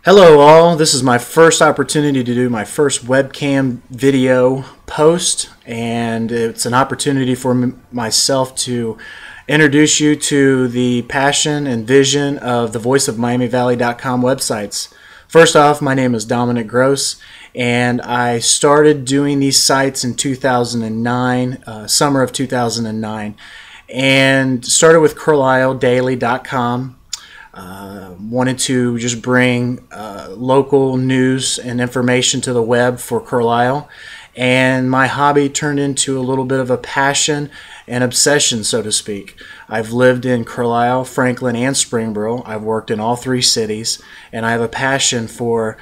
Hello all, this is my first opportunity to do my first webcam video post, and it's an opportunity for myself to introduce you to the passion and vision of the voiceofmiamivalley.com websites. First off, my name is Dominic Gross, and I started doing these sites in 2009, summer of 2009, and started with CarlisleDaily.com. Wanted to just bring local news and information to the web for Carlisle, and my hobby turned into a little bit of a passion and obsession, so to speak. I've lived in Carlisle, Franklin, and Springboro. I've worked in all three cities, and I have a passion for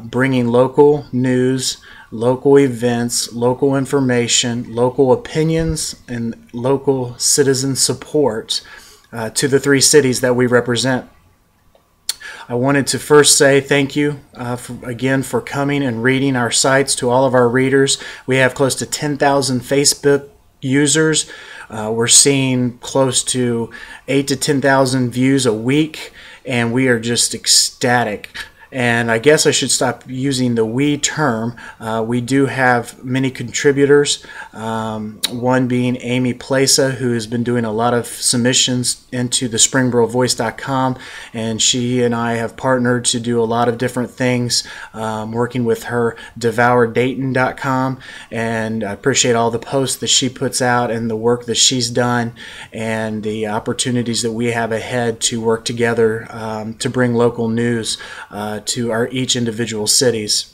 bringing local news, local events, local information, local opinions, and local citizen support to the three cities that we represent. I wanted to first say thank you again for coming and reading our sites. To all of our readers, we have close to 10,000 Facebook users. We're seeing close to 8 to 10,000 views a week, and we are just ecstatic. And I guess I should stop using the we term. We do have many contributors, one being Amy Plaza, who has been doing a lot of submissions into the SpringboroVoice.com, and she and I have partnered to do a lot of different things, working with her DevourDayton.com, and I appreciate all the posts that she puts out and the work that she's done and the opportunities that we have ahead to work together to bring local news to our each individual cities.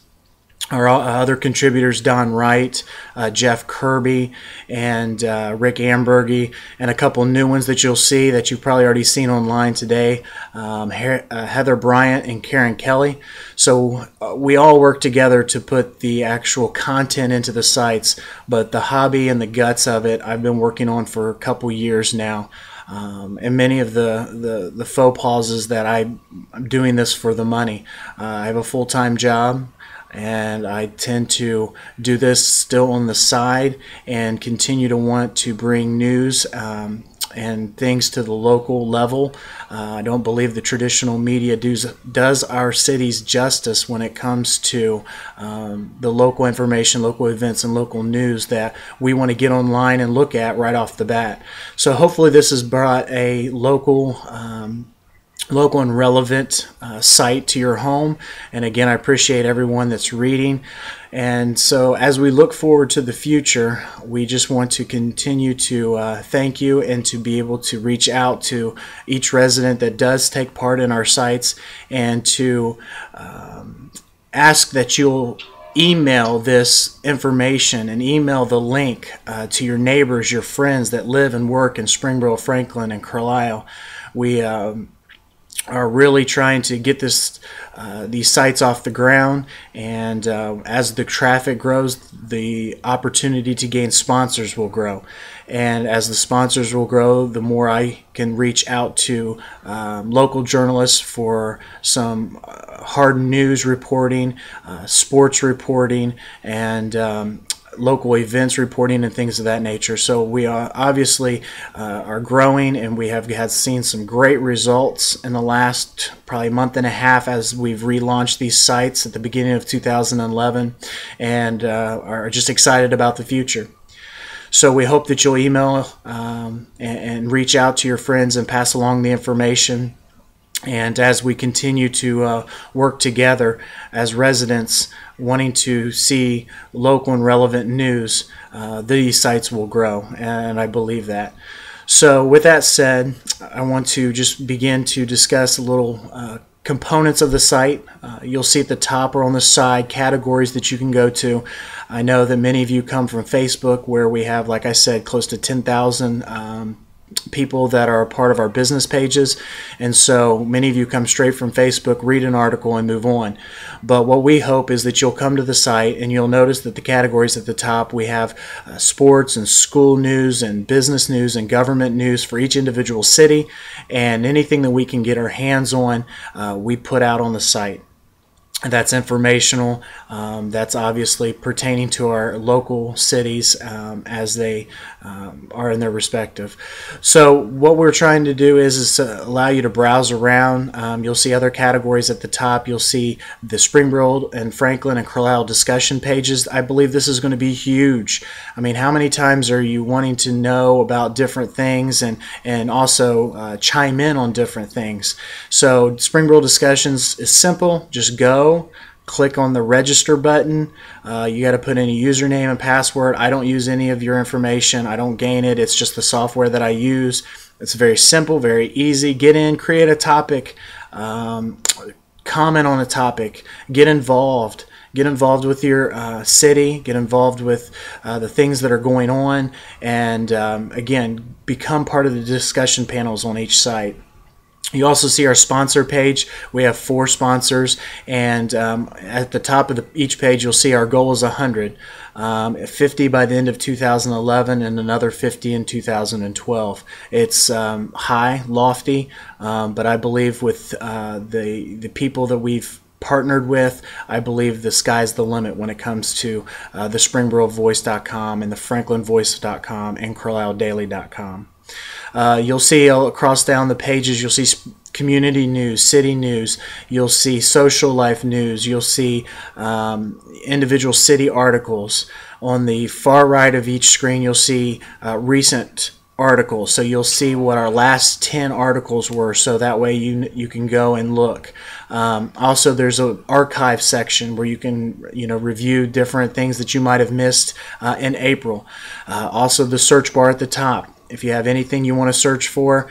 Our other contributors, Don Wright, Jeff Kirby, and Rick Ambergy, and a couple new ones that you'll see that you've probably already seen online today, Heather Bryant and Karen Kelly. So we all work together to put the actual content into the sites, but the hobby and the guts of it I've been working on for a couple years now. And many of the faux pauses that I'm doing this for the money. I have a full-time job, and I tend to do this still on the side and continue to want to bring news and things to the local level. I don't believe the traditional media does our cities justice when it comes to the local information, local events, and local news that we want to get online and look at right off the bat. So hopefully this has brought a local and relevant site to your home. And again, I appreciate everyone that's reading. And so as we look forward to the future, we just want to continue to thank you and to be able to reach out to each resident that does take part in our sites, and to ask that you'll email this information and email the link to your neighbors, your friends that live and work in Springboro, Franklin, and Carlisle. We are really trying to get these sites off the ground, and as the traffic grows, the opportunity to gain sponsors will grow, and as the sponsors will grow, the more I can reach out to local journalists for some hard news reporting, sports reporting, and local events reporting and things of that nature. So we obviously are growing, and we have seen some great results in the last probably month and a half as we've relaunched these sites at the beginning of 2011, and are just excited about the future. So we hope that you'll email and reach out to your friends and pass along the information. And as we continue to work together as residents wanting to see local and relevant news, these sites will grow, and I believe that. So with that said, I want to just begin to discuss a little components of the site. You'll see at the top or on the side categories that you can go to. I know that many of you come from Facebook, where we have, like I said, close to 10,000 people that are a part of our business pages, and so many of you come straight from Facebook, read an article, and move on. But what we hope is that you'll come to the site and you'll notice that the categories at the top, we have sports and school news and business news and government news for each individual city, and anything that we can get our hands on, we put out on the site. That's informational. That's obviously pertaining to our local cities as they are in their respective. So what we're trying to do is allow you to browse around. You'll see other categories at the top. You'll see the Springboro and Franklin and Carlisle discussion pages. I believe this is going to be huge. I mean, how many times are you wanting to know about different things and also chime in on different things? So Springboro discussions is simple. Just go. Click on the register button. You got to put in a username and password. I don't use any of your information. I don't gain it. It's just the software that I use. It's very simple, very easy. Get in, create a topic, comment on a topic, get involved. Get involved with your city, get involved with the things that are going on, and again, become part of the discussion panels on each site. You also see our sponsor page. We have 4 sponsors, and at the top of each page you'll see our goal is 100. 50 by the end of 2011 and another 50 in 2012. It's high, lofty, but I believe with the people that we've partnered with, I believe the sky's the limit when it comes to the SpringboroVoice.com and the FranklinVoice.com and CarlisleDaily.com. You'll see across down the pages, you'll see community news, city news, you'll see social life news, you'll see individual city articles. On the far right of each screen, you'll see recent articles. So you'll see what our last 10 articles were, so that way you can go and look. Also, there's an archive section where you can review different things that you might have missed in April. Also, the search bar at the top. If you have anything you want to search for,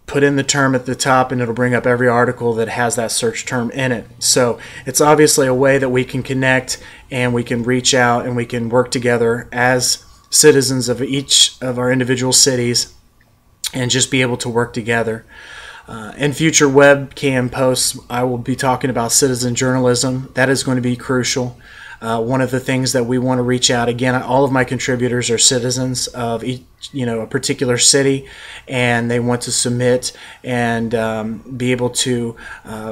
put in the term at the top and it'll bring up every article that has that search term in it. So it's obviously a way that we can connect and we can reach out and we can work together as citizens of each of our individual cities and just be able to work together. In future webcam posts, I will be talking about citizen journalism. That is going to be crucial. One of the things that we want to reach out, again, all of my contributors are citizens of each, a particular city, and they want to submit and be able to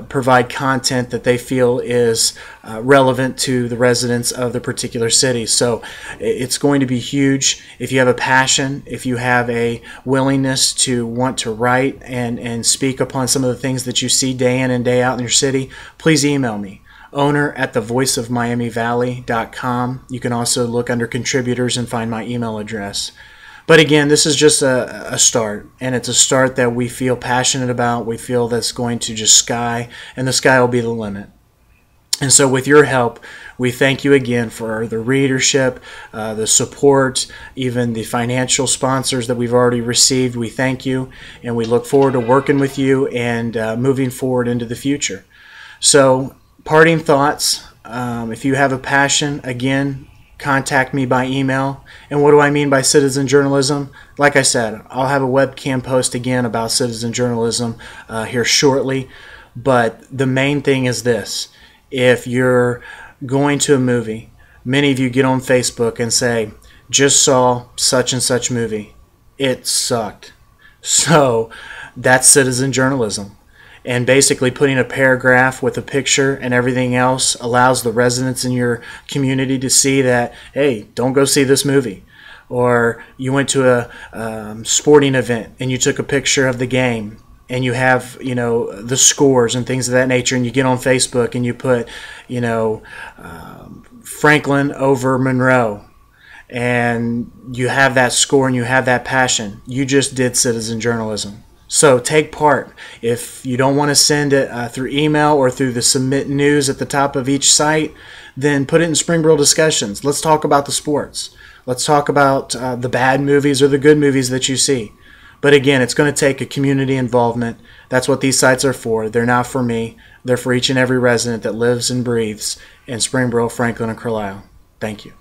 provide content that they feel is relevant to the residents of the particular city. So it's going to be huge. If you have a passion, if you have a willingness to want to write and speak upon some of the things that you see day in and day out in your city, please email me. owner@thevoiceofmiamivalley.com. You can also look under contributors and find my email address. But again, this is just a start, and it's a start that we feel passionate about. We feel that's going to just sky, and the sky will be the limit. And so with your help, we thank you again for the readership, the support, even the financial sponsors that we've already received. We thank you, and we look forward to working with you and moving forward into the future. So parting thoughts, if you have a passion, again, contact me by email. And what do I mean by citizen journalism? Like I said, I'll have a webcam post again about citizen journalism here shortly. But the main thing is this. If you're going to a movie, many of you get on Facebook and say, just saw such and such movie. It sucked. So that's citizen journalism. And basically putting a paragraph with a picture and everything else allows the residents in your community to see that, hey, don't go see this movie. Or you went to a sporting event and you took a picture of the game and you have, the scores and things of that nature, and you get on Facebook and you put, Franklin over Monroe, and you have that score and you have that passion. You just did citizen journalism. So take part. If you don't want to send it through email or through the submit news at the top of each site, then put it in Springboro discussions. Let's talk about the sports. Let's talk about the bad movies or the good movies that you see. But again, it's going to take a community involvement. That's what these sites are for. They're not for me. They're for each and every resident that lives and breathes in Springboro, Franklin, and Carlisle. Thank you.